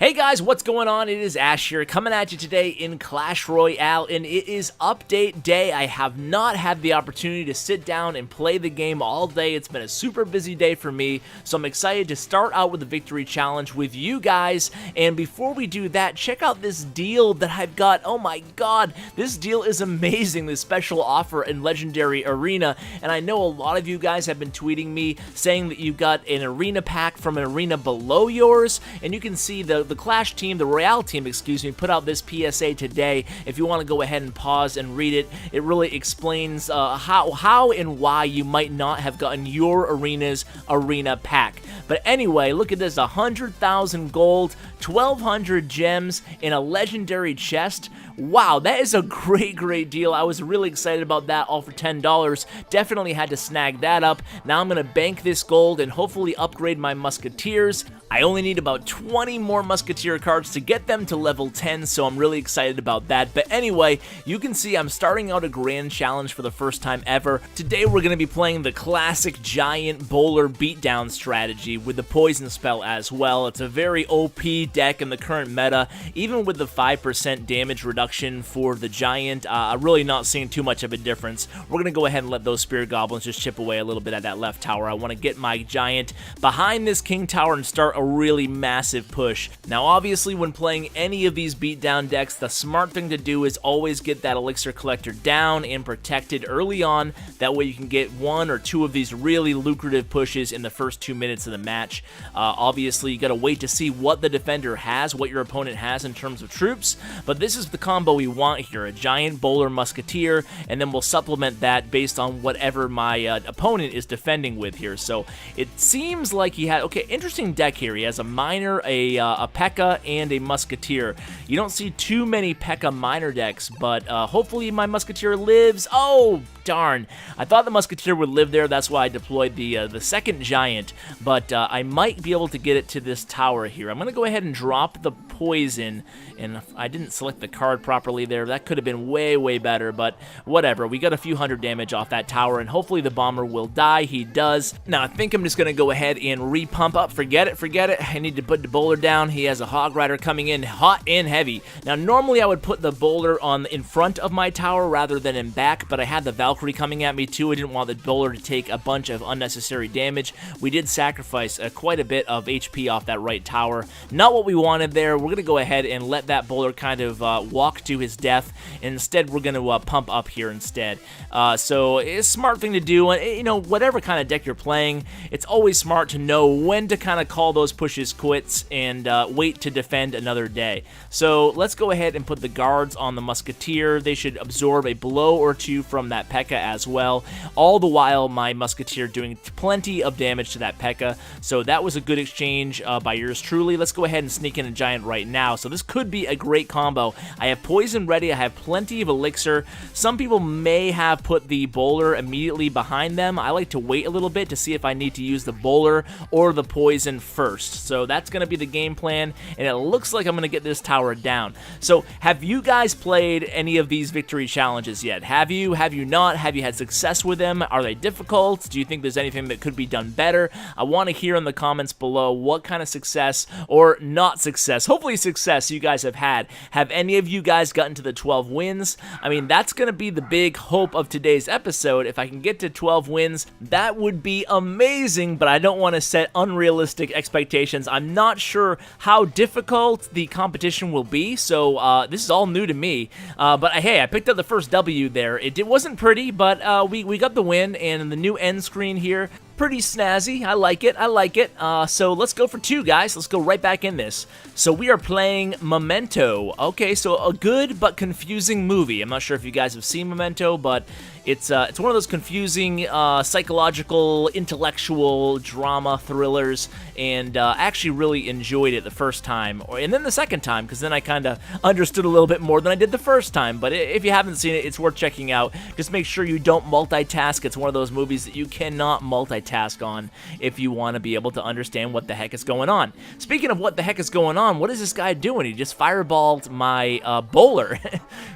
Hey guys, what's going on? It is Ash here, coming at you today in Clash Royale, and it is update day. I have not had the opportunity to sit down and play the game all day. It's been a super busy day for me, so I'm excited to start out with the victory challenge with you guys. And before we do that, check out this deal that I've got. Oh my god, this deal is amazing, this special offer in Legendary Arena. And I know a lot of you guys have been tweeting me saying that you got an arena pack from an arena below yours, and you can see the Clash team, the Royale team, excuse me, put out this PSA today. If you want to go ahead and pause and read it, it really explains how and why you might not have gotten your arena's arena pack. But anyway, look at this, 100,000 gold, 1,200 gems in a legendary chest. Wow, that is a great deal. I was really excited about that, all for $10. Definitely had to snag that up. Now I'm going to bank this gold and hopefully upgrade my Musketeers. I only need about 20 more Musketeer cards to get them to level 10, so I'm really excited about that. But anyway, you can see I'm starting out a grand challenge for the first time ever. Today we're going to be playing the classic giant bowler beatdown strategy with the poison spell as well. It's a very OP deck in the current meta, even with the 5% damage reduction for the giant. I'm really not seeing too much of a difference. We're going to go ahead and let those Spirit Goblins just chip away a little bit at that left tower. I want to get my giant behind this king tower and start a really massive push. Now obviously when playing any of these beatdown decks, the smart thing to do is always get that elixir collector down and protected early on. That way you can get one or two of these really lucrative pushes in the first 2 minutes of the match. Obviously you gotta wait to see what the defender has, what your opponent has in terms of troops, but this is the combo we want here, a giant bowler musketeer, and then we'll supplement that based on whatever my opponent is defending with here. So it seems like he had, okay, interesting deck here. He has a miner, a P.E.K.K.A, and a musketeer. You don't see too many P.E.K.K.A miner decks, but hopefully my musketeer lives. Oh, darn. I thought the musketeer would live there. That's why I deployed the second giant, but I might be able to get it to this tower here. I'm going to go ahead and drop the poison, and I didn't select the card properly there. That could have been way better, but whatever. We got a few hundred damage off that tower, and hopefully the bomber will die. He does. Now, I think I'm just going to go ahead and re-pump up. Forget it. I need to put the bowler down. He has a Hog Rider coming in hot and heavy. Now, normally I would put the bowler in front of my tower rather than in back, but I had the Valkyrie coming at me too. I didn't want the bowler to take a bunch of unnecessary damage. We did sacrifice quite a bit of HP off that right tower. Not what we wanted there. We're going to go ahead and let that bowler kind of walk to his death. Instead, we're going to pump up here instead. So it's a smart thing to do. And, you know, whatever kind of deck you're playing, it's always smart to know when to kind of call those pushes quits and wait to defend another day. So let's go ahead and put the guards on the musketeer. They should absorb a blow or two from that P.E.K.K.A as well, all the while my musketeer doing plenty of damage to that P.E.K.K.A. So that was a good exchange by yours truly. Let's go ahead and sneak in a giant right now. So this could be a great combo. I have poison ready. I have plenty of elixir. Some people may have put the bowler immediately behind them. I like to wait a little bit to see if I need to use the bowler or the poison first. So that's going to be the game plan, and it looks like I'm going to get this tower down. So have you guys played any of these victory challenges yet? Have you? Have you not? Have you had success with them? Are they difficult? Do you think there's anything that could be done better? I want to hear in the comments below what kind of success or not success, hopefully success, you guys have had. Have any of you guys gotten to the 12 wins? I mean, that's going to be the big hope of today's episode. If I can get to 12 wins, that would be amazing, but I don't want to set unrealistic expectations. I'm not sure how difficult the competition will be, so this is all new to me. But hey, I picked up the first W there. It wasn't pretty, but we got the win, and the new end screen here, pretty snazzy. I like it. So let's go for two, guys. Let's go right back in this. So we are playing Memento. Okay, so a good but confusing movie. I'm not sure if you guys have seen Memento, but it's one of those confusing psychological, intellectual drama thrillers, and I actually really enjoyed it the first time, and then the second time, because then I kind of understood a little bit more than I did the first time. But if you haven't seen it, it's worth checking out. Just make sure you don't multitask. It's one of those movies that you cannot multitask on if you want to be able to understand what the heck is going on. Speaking of what the heck is going on, what is this guy doing? He just fireballed my bowler.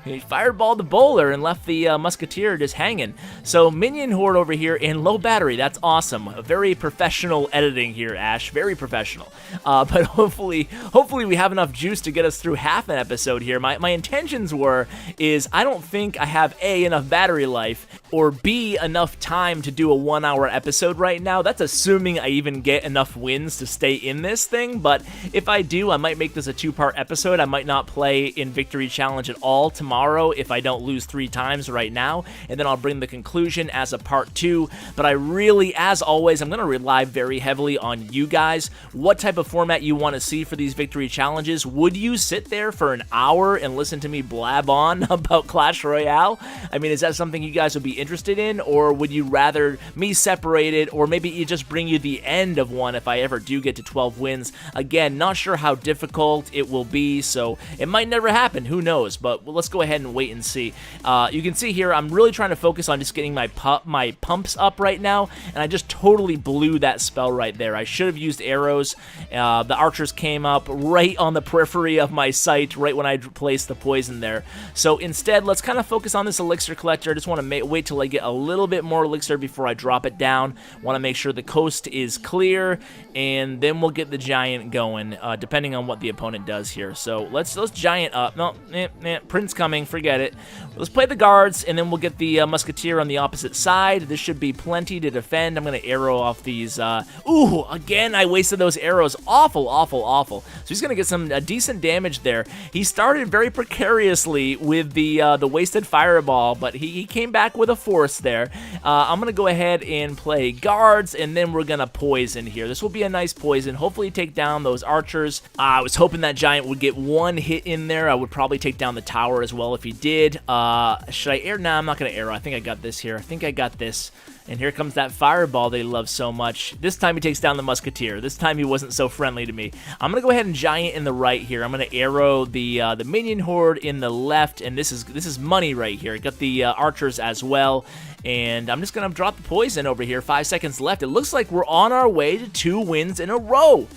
He fireballed the bowler and left the musketeer just hanging. So minion horde over here in low battery. That's awesome. A very professional editing here, Ash. Very professional. But hopefully we have enough juice to get us through half an episode here. My intentions is I don't think I have A, enough battery life, or B, enough time to do a 1-hour episode right now. That's assuming I even get enough wins to stay in this thing, but if I do, I might make this a 2-part episode. I might not play in Victory Challenge at all tomorrow if I don't lose 3 times right now, and then I'll bring the conclusion as a part 2, but I really, as always, I'm going to rely very heavily on you guys. What type of format you want to see for these Victory Challenges? Would you sit there for an hour and listen to me blab on about Clash Royale? I mean, is that something you guys would be interested in, or would you rather me separate it, or maybe it just bring you the end of one if I ever do get to 12 wins? Again, not sure how difficult it will be, so it might never happen, who knows, but let's go ahead and wait and see. You can see here, I'm really trying to focus on just getting my pumps up right now, and I just totally blew that spell right there. I should have used arrows. The archers came up right on the periphery of my sight, right when I placed the poison there. So instead, let's kind of focus on this elixir collector. I just want to wait till I get a little bit more elixir before I drop it down. Want to make sure the coast is clear, and then we'll get the giant going, depending on what the opponent does here. So let's giant up. No, Prince coming, forget it. Let's play the guards, and then we'll get the musketeer on the opposite side. This should be plenty to defend. I'm going to arrow off these. Ooh, again, I wasted those arrows. Awful, awful, awful. So he's going to get some decent damage there. He started very precariously with the wasted fireball, but he came back with a force there. I'm going to go ahead and play guards, and then we're going to poison here. This will be a nice poison. Hopefully take down those archers. I was hoping that giant would get one hit in there. I would probably take down the tower as well if he did. Should I arrow? Nah, I'm not going to arrow. I think I got this here. I think I got this. And here comes that fireball they love so much. This time he takes down the musketeer. This time he wasn't so friendly to me. I'm going to go ahead and giant in the right here. I'm going to arrow the minion horde in the left, and this is money right here. Got the archers as well, and I'm just going to drop the poison over here. 5 seconds left. It looks like we're on our way to 2 wins in a row.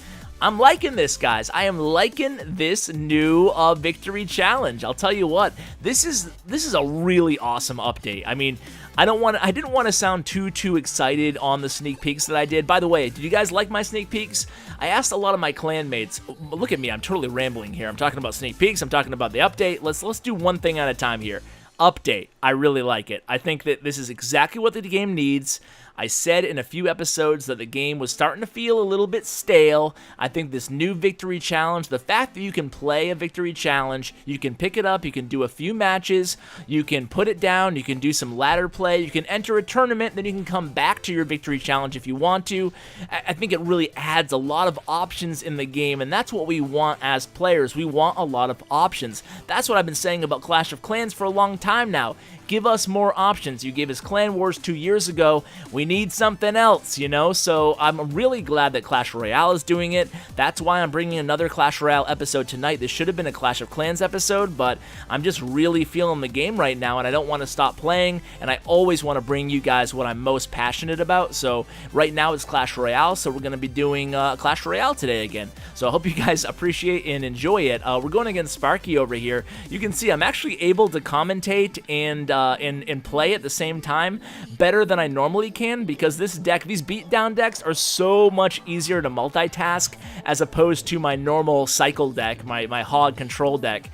I'm liking this, guys. I am liking this new victory challenge. I'll tell you what, this is a really awesome update. I mean, I didn't want to sound too excited on the sneak peeks that I did. By the way, did you guys like my sneak peeks? I asked a lot of my clan mates. Look at me, I'm totally rambling here. I'm talking about sneak peeks. I'm talking about the update. Let's do one thing at a time here. Update. I really like it. I think that this is exactly what the game needs. I said in a few episodes that the game was starting to feel a little bit stale. I think this new victory challenge, the fact that you can play a victory challenge, you can pick it up, you can do a few matches, you can put it down, you can do some ladder play, you can enter a tournament, then you can come back to your victory challenge if you want to. I think it really adds a lot of options in the game, and that's what we want as players. We want a lot of options. That's what I've been saying about Clash of Clans for a long time now. Give us more options. You gave us Clan Wars 2 years ago. We need something else, you know? So I'm really glad that Clash Royale is doing it. That's why I'm bringing another Clash Royale episode tonight. This should have been a Clash of Clans episode, but I'm just really feeling the game right now, and I don't want to stop playing, and I always want to bring you guys what I'm most passionate about. So right now it's Clash Royale, so we're going to be doing Clash Royale today again. So I hope you guys appreciate and enjoy it. We're going against Sparky over here. You can see I'm actually able to commentate and play at the same time better than I normally can, because this deck, these beatdown decks, are so much easier to multitask as opposed to my normal cycle deck, my hog control deck.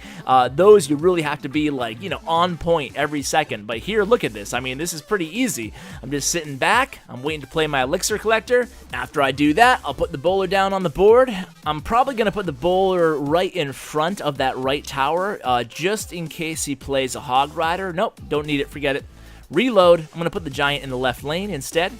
Those you really have to be, like, you know, on point every second. But here, look at this. I mean, this is pretty easy. I'm just sitting back. I'm waiting to play my elixir collector. After I do that, I'll put the bowler down on the board. I'm probably going to put the bowler right in front of that right tower, just in case he plays a hog rider. Nope, don't need it, forget it. Reload. I'm going to put the giant in the left lane instead.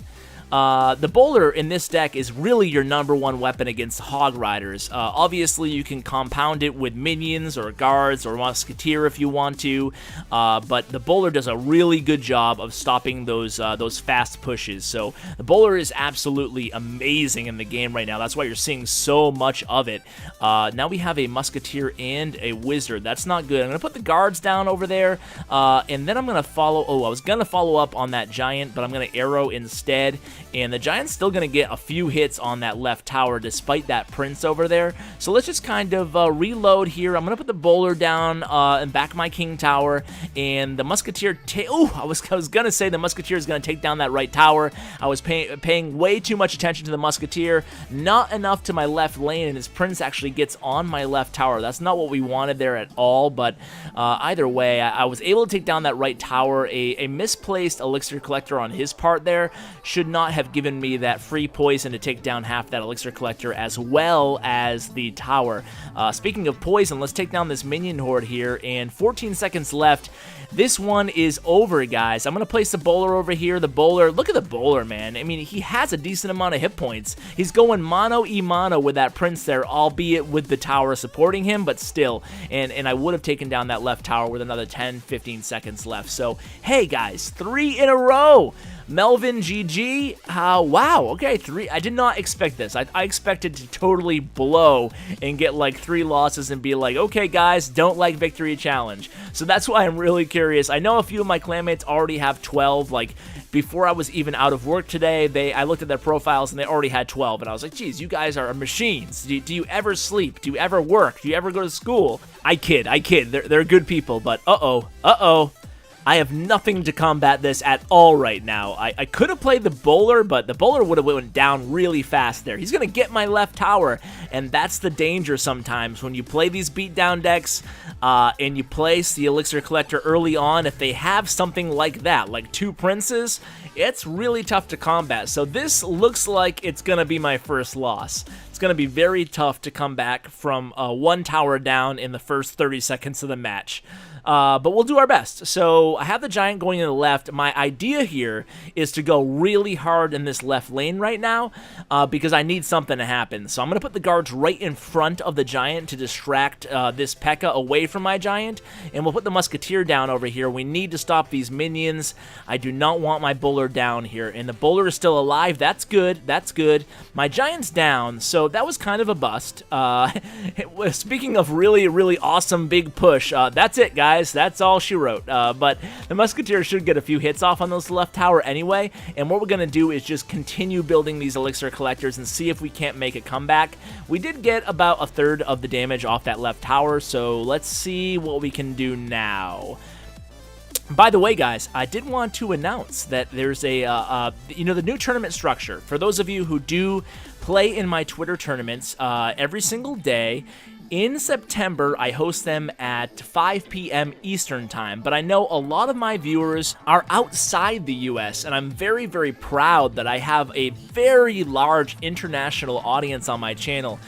The bowler in this deck is really your #1 weapon against hog riders. Obviously, you can compound it with minions or guards or musketeer if you want to, but the bowler does a really good job of stopping those fast pushes. So the bowler is absolutely amazing in the game right now. That's why you're seeing so much of it. Now we have a musketeer and a wizard. That's not good. I'm going to put the guards down over there, and then I'm going to follow. Oh, I was going to follow up on that giant, but I'm going to arrow instead. and the Giant's still going to get a few hits on that left tower despite that Prince over there. So let's just kind of reload here. I'm going to put the bowler down and back my King Tower, and the Musketeer... I was going to say the Musketeer is going to take down that right tower. I was paying way too much attention to the Musketeer, not enough to my left lane, and his Prince actually gets on my left tower. That's not what we wanted there at all, but either way, I was able to take down that right tower. A misplaced Elixir Collector on his part there should not have given me that free poison to take down half that Elixir Collector as well as the tower. Speaking of poison, let's take down this minion horde here, and 14 seconds left. This one is over, guys. I'm going to place the bowler over here. The bowler, look at the bowler, man. I mean, he has a decent amount of hit points. He's going mono-e-mono with that Prince there, albeit with the tower supporting him, but still. And I would have taken down that left tower with another 10, 15 seconds left. So, hey, guys, 3 in a row. Melvin GG, wow, okay, 3, I did not expect this. I expected to totally blow and get like 3 losses and be like, okay guys, don't like victory challenge. So that's why I'm really curious. I know a few of my clanmates already have 12, like before I was even out of work today, I looked at their profiles and they already had 12, and I was like, geez, you guys are machines. Do you ever sleep? Do you ever work? Do you ever go to school? I kid, they're good people, but uh-oh. I have nothing to combat this at all right now. I could have played the bowler, but the bowler would have went down really fast there. He's going to get my left tower, and that's the danger sometimes when you play these beatdown decks and you place the Elixir Collector early on. If they have something like that, like 2 Princes, it's really tough to combat. So this looks like it's going to be my first loss. It's going to be very tough to come back from 1 tower down in the first 30 seconds of the match. But we'll do our best. So I have the Giant going to the left. My idea here is to go really hard in this left lane right now because I need something to happen. So I'm going to put the guards right in front of the Giant to distract this P.E.K.K.A. away from my Giant. And we'll put the Musketeer down over here. We need to stop these minions. I do not want my bowler down here. And the bowler is still alive. That's good. That's good. My Giant's down. So that was kind of a bust. Speaking of really, really awesome big push, that's it, guys. That's all she wrote. But the Musketeer should get a few hits off on this left tower anyway, and what we're going to do is just continue building these Elixir Collectors and see if we can't make a comeback. We did get about 1/3 of the damage off that left tower, so let's see what we can do now. By the way, guys, I did want to announce that there's the new tournament structure. For those of you who do play in my Twitter tournaments every single day, in September, I host them at 5 p.m. Eastern Time, but I know a lot of my viewers are outside the U.S., and I'm very, very proud that I have a very large international audience on my channel.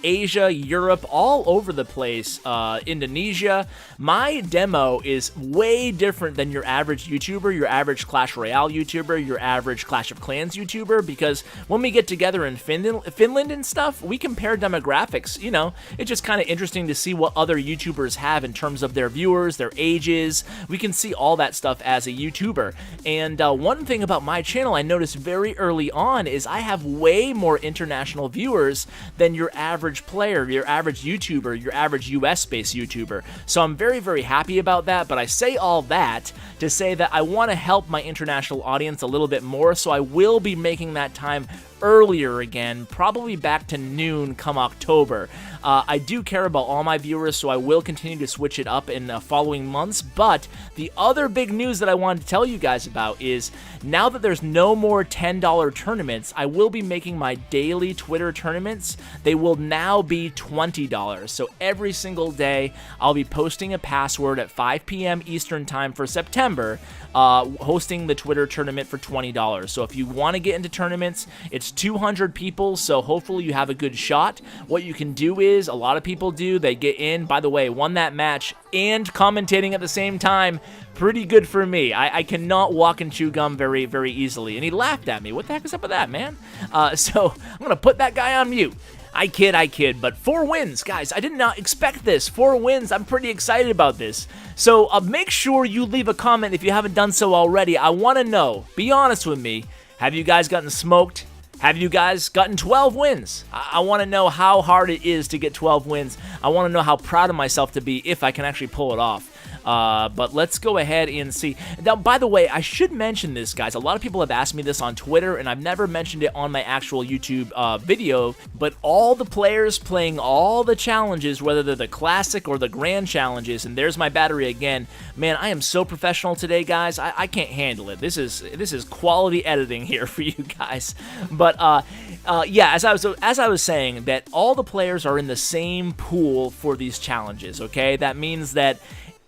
Asia, Europe, all over the place, Indonesia. My demo is way different than your average YouTuber, your average Clash Royale YouTuber, your average Clash of Clans YouTuber, because when we get together in Finland and stuff, we compare demographics. You know, it's just kind of interesting to see what other YouTubers have in terms of their viewers, their ages. We can see all that stuff as a YouTuber. And one thing about my channel I noticed very early on is I have way more international viewers than your average player, your average YouTuber, your average US-based YouTuber. So I'm very, very happy about that, but I say all that to say that I want to help my international audience a little bit more, so I will be making that time earlier again, probably back to noon come October. I do care about all my viewers, so I will continue to switch it up in following months, but the other big news that I wanted to tell you guys about is now that there's no more $10 tournaments, I will be making my daily Twitter tournaments. They will now be $20. So every single day, I'll be posting a password at 5 p.m. Eastern Time for September, hosting the Twitter tournament for $20. So if you want to get into tournaments, it's 200 people, so hopefully you have a good shot. What you can do is, a lot of people do, they get in. By the way, won that match and commentating at the same time. Pretty good for me. I cannot walk and chew gum very, very easily. And he laughed at me. What the heck is up with that, man? So I'm going to put that guy on mute. I kid, but 4 wins, guys. I did not expect this. 4 wins. I'm pretty excited about this. So make sure you leave a comment if you haven't done so already. I want to know, be honest with me, have you guys gotten smoked? Have you guys gotten 12 wins? I want to know how hard it is to get 12 wins. I want to know how proud of myself to be if I can actually pull it off. But let's go ahead and see. Now, by the way, I should mention this, guys. A lot of people have asked me this on Twitter, and I've never mentioned it on my actual YouTube video, but all the players playing all the challenges, whether they're the classic or the grand challenges, and there's my battery again. Man, I am so professional today, guys. I can't handle it. This is quality editing here for you guys. But yeah, as I was saying, that all the players are in the same pool for these challenges. Okay, that means that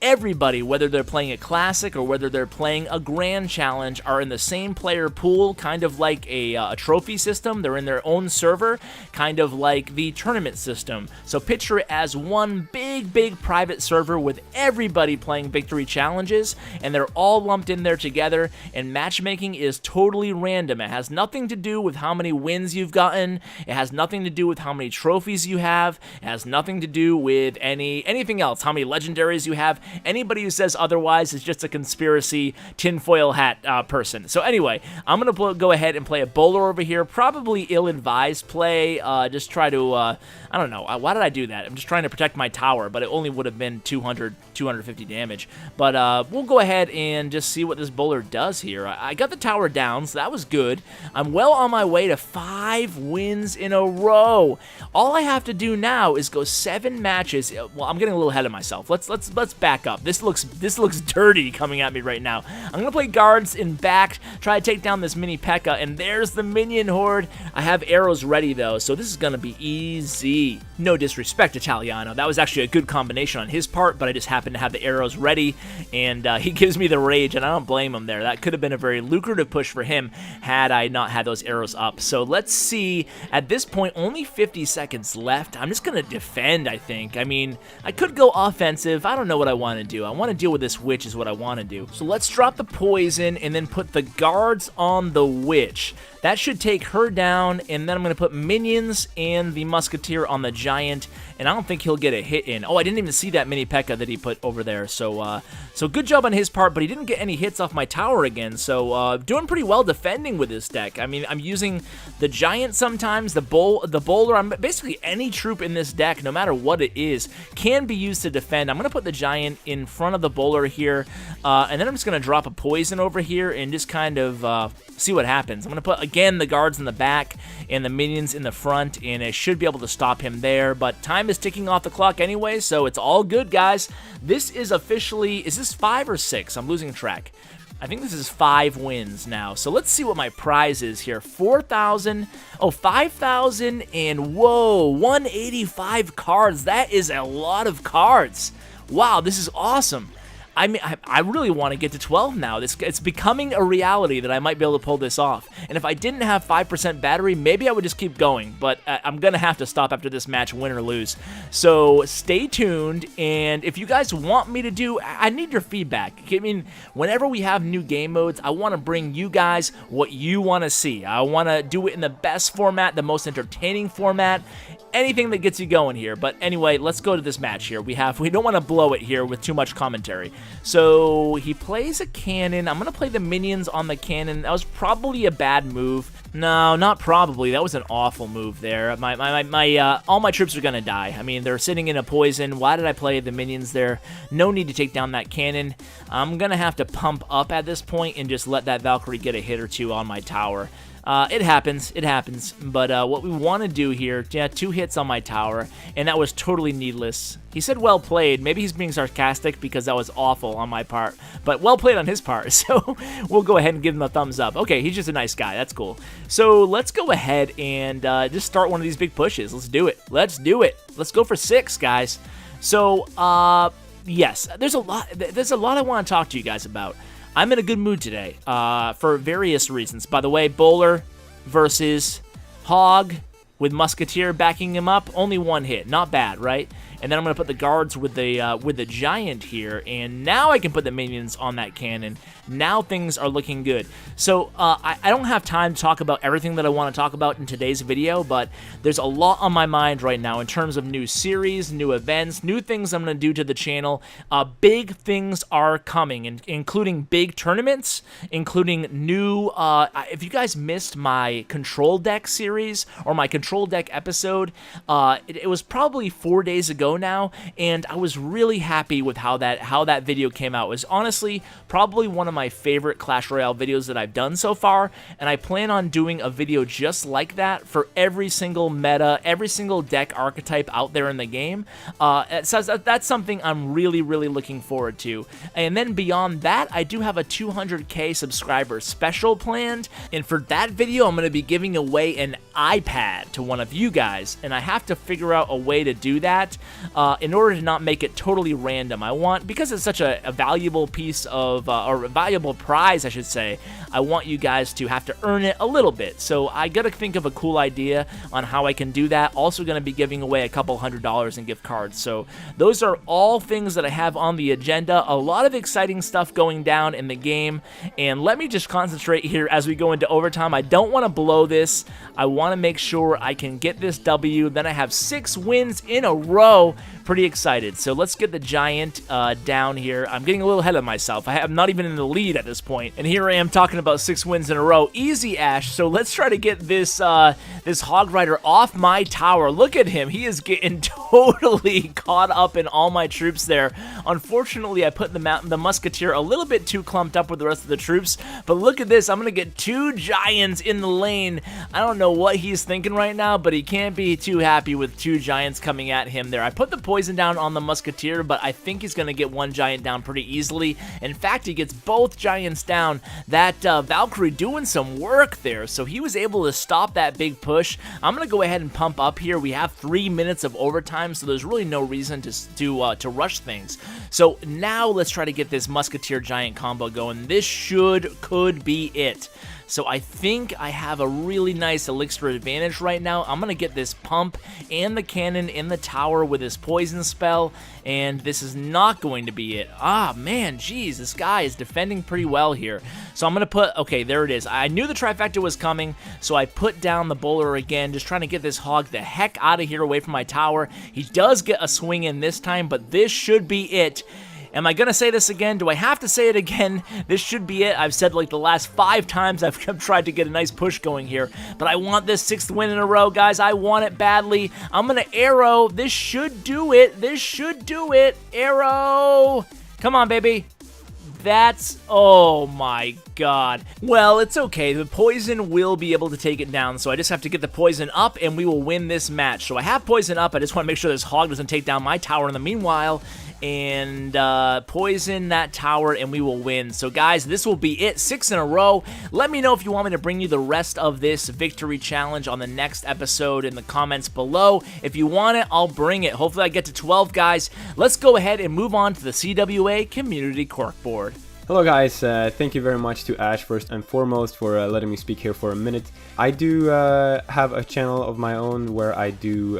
everybody, whether they're playing a classic or whether they're playing a grand challenge, are in the same player pool, kind of like a trophy system. They're in their own server, kind of like the tournament system. So picture it as one big private server with everybody playing victory challenges, and they're all lumped in there together, and matchmaking is totally random. It has nothing to do with how many wins you've gotten. It has nothing to do with how many trophies you have. It has nothing to do with anything else, how many legendaries you have. Anybody who says otherwise is just a conspiracy tinfoil hat person. So anyway, I'm going to go ahead and play a bowler over here. Probably ill-advised play. Just try to, I don't know. Why did I do that? I'm just trying to protect my tower, but it only would have been 250 damage. But we'll go ahead and just see what this bowler does here. I got the tower down, so that was good. I'm well on my way to 5 wins in a row. All I have to do now is go 7 matches. Well, I'm getting a little ahead of myself. Let's back up. This looks dirty coming at me right now. I'm gonna play guards in back, try to take down this mini P.E.K.K.A, and there's the minion horde. I have arrows ready though, so this is gonna be easy. No disrespect to Italiano. That was actually a good combination on his part, but I just happened to have the arrows ready, and he gives me the rage, and I don't blame him there. That could have been a very lucrative push for him had I not had those arrows up. So let's see. At this point, only 50 seconds left. I'm just gonna defend, I think. I mean, I could go offensive. I don't know what I want to do. I want to deal with this witch is what I want to do. So let's drop the poison and then put the guards on the witch. That should take her down, and then I'm going to put minions and the musketeer on the giant, and I don't think he'll get a hit in. Oh, I didn't even see that mini P.E.K.K.A that he put over there, so good job on his part, but he didn't get any hits off my tower again, so doing pretty well defending with this deck. I mean, I'm using the giant sometimes, the bowler, basically any troop in this deck, no matter what it is, can be used to defend. I'm going to put the giant in front of the bowler here, and then I'm just going to drop a poison over here and just kind of see what happens. I'm going to put, again, the guards in the back and the minions in the front, and I should be able to stop him there, but time is ticking off the clock anyway, so it's all good, guys. This is officially, is this 5 or 6? I'm losing track. I think this is 5 wins now. So let's see what my prize is here. 4,000, 5,000, and whoa, 185 cards. That is a lot of cards. Wow, this is awesome. I mean, I really want to get to 12 now. It's becoming a reality that I might be able to pull this off. And if I didn't have 5% battery, maybe I would just keep going. But I'm going to have to stop after this match, win or lose. So stay tuned. And if you guys want me to do, I need your feedback. I mean, whenever we have new game modes, I want to bring you guys what you want to see. I want to do it in the best format, the most entertaining format. Anything that gets you going here. But anyway, let's go to this match here. We don't want to blow it here with too much commentary. So he plays a cannon. I'm going to play the minions on the cannon. That was probably a bad move. No, not probably. That was an awful move there. All my troops are going to die. I mean, they're sitting in a poison. Why did I play the minions there? No need to take down that cannon. I'm going to have to pump up at this point and just let that Valkyrie get a hit or two on my tower. It happens, but what we want to do here, yeah, 2 hits on my tower, and that was totally needless. He said well played. Maybe he's being sarcastic because that was awful on my part, but well played on his part, so we'll go ahead and give him a thumbs up. Okay, he's just a nice guy. That's cool. So let's go ahead and just start one of these big pushes. Let's do it. Let's do it. Let's go for 6, guys. So, yes, there's a lot I want to talk to you guys about. I'm in a good mood today for various reasons. By the way, bowler versus hog with musketeer backing him up. Only 1 hit. Not bad, right? And then I'm going to put the guards with the giant here. And now I can put the minions on that cannon. now things are looking good. So I don't have time to talk about everything that I want to talk about in today's video, but there's a lot on my mind right now in terms of new series, new events, new things I'm going to do to the channel. Big things are coming, including big tournaments, including new, if you guys missed my control deck series or my control deck episode, it was probably 4 days ago now, and I was really happy with how that video came out. It was honestly probably one of my favorite Clash Royale videos that I've done so far, and I plan on doing a video just like that for every single meta, every single deck archetype out there in the game. So that's something I'm really looking forward to. And then beyond that, I do have a 200k subscriber special planned, and for that video I'm going to be giving away an iPad to one of you guys, and I have to figure out a way to do that in order to not make it totally random. I want, because it's such a valuable piece of, or a valuable prize I should say, I want you guys to have to earn it a little bit. So I gotta think of a cool idea on how I can do that. Also gonna be giving away a couple $100 in gift cards. So those are all things that I have on the agenda. A lot of exciting stuff going down in the game, and let me just concentrate here as we go into overtime. I don't want to blow this. I want to make sure I can get this W. Then I have 6 wins in a row. Pretty excited. So let's get the giant down here. I'm getting a little ahead of myself. I'm not even in the lead at this point, and here I am talking about 6 wins in a row. Easy, Ash. So let's try to get this this Hog Rider off my tower. Look at him. He is getting totally caught up in all my troops there. Unfortunately, I put the Musketeer a little bit too clumped up with the rest of the troops, but look at this. I'm going to get 2 giants in the lane. I don't know what he's thinking right now, but he can't be too happy with 2 giants coming at him there. I put the poison down on the Musketeer, but I think he's going to get 1 giant down pretty easily. In fact, he gets both giants down. That Valkyrie doing some work there, so he was able to stop that big push. I'm going to go ahead and pump up here. We have 3 minutes of overtime, so there's really no reason to rush things. So now let's try to get this Musketeer giant combo going. This could be it. So I think I have a really nice elixir advantage right now. I'm going to get this pump and the cannon in the tower with his poison spell, and this is not going to be it. Ah, man, geez, this guy is defending pretty well here. So I'm going to put, okay, there it is. I knew the trifecta was coming, so I put down the bowler again, just trying to get this hog the heck out of here away from my tower. He does get a swing in this time, but this should be it. Am I going to say this again? Do I have to say it again? This should be it. I've said like the last 5 times I've tried to get a nice push going here, but I want this 6th win in a row, guys. I want it badly. I'm going to arrow. This should do it. This should do it. Arrow. Come on, baby. That's, oh my god. Well, it's okay. The poison will be able to take it down, so I just have to get the poison up and we will win this match. So I have poison up. I just want to make sure this hog doesn't take down my tower in the meanwhile, and poison that tower and we will win. So guys, this will be it. 6 in a row. Let me know if you want me to bring you the rest of this victory challenge on the next episode in the comments below. If you want it, I'll bring it. Hopefully I get to 12, guys. Let's go ahead and move on to the CWA community cork board. Hello guys, thank you very much to Ash first and foremost for letting me speak here for a minute. I do have a channel of my own where I do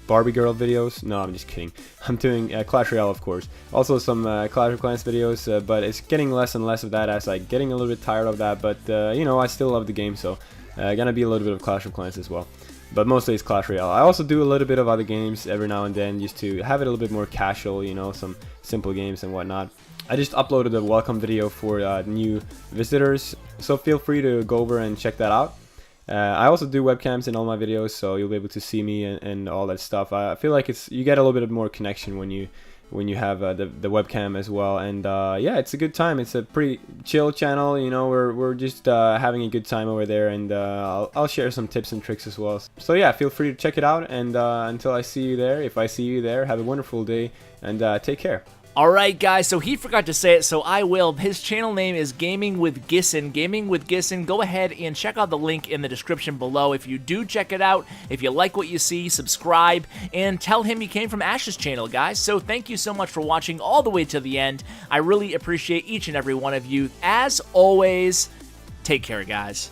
Barbie girl videos. No, I'm just kidding. I'm doing Clash Royale, of course. Also some Clash of Clans videos, but it's getting less and less of that as I'm getting a little bit tired of that. But you know, I still love the game, so gonna be a little bit of Clash of Clans as well. But mostly it's Clash Royale. I also do a little bit of other games every now and then just to have it a little bit more casual, you know, some simple games and whatnot. I just uploaded a welcome video for new visitors, so feel free to go over and check that out. I also do webcams in all my videos, so you'll be able to see me and all that stuff. I feel like you get a little bit more connection when you have the webcam as well. And yeah, it's a good time. It's a pretty chill channel, you know. We're just having a good time over there, and I'll share some tips and tricks as well. So yeah, feel free to check it out. And until I see you there, if I see you there, have a wonderful day and take care. Alright guys, so he forgot to say it, so I will. His channel name is Gaming with Gissin. Gaming with Gissin. Go ahead and check out the link in the description below. If you do check it out, if you like what you see, subscribe, and tell him you came from Ash's channel, guys. So thank you so much for watching all the way to the end. I really appreciate each and every one of you. As always, take care, guys.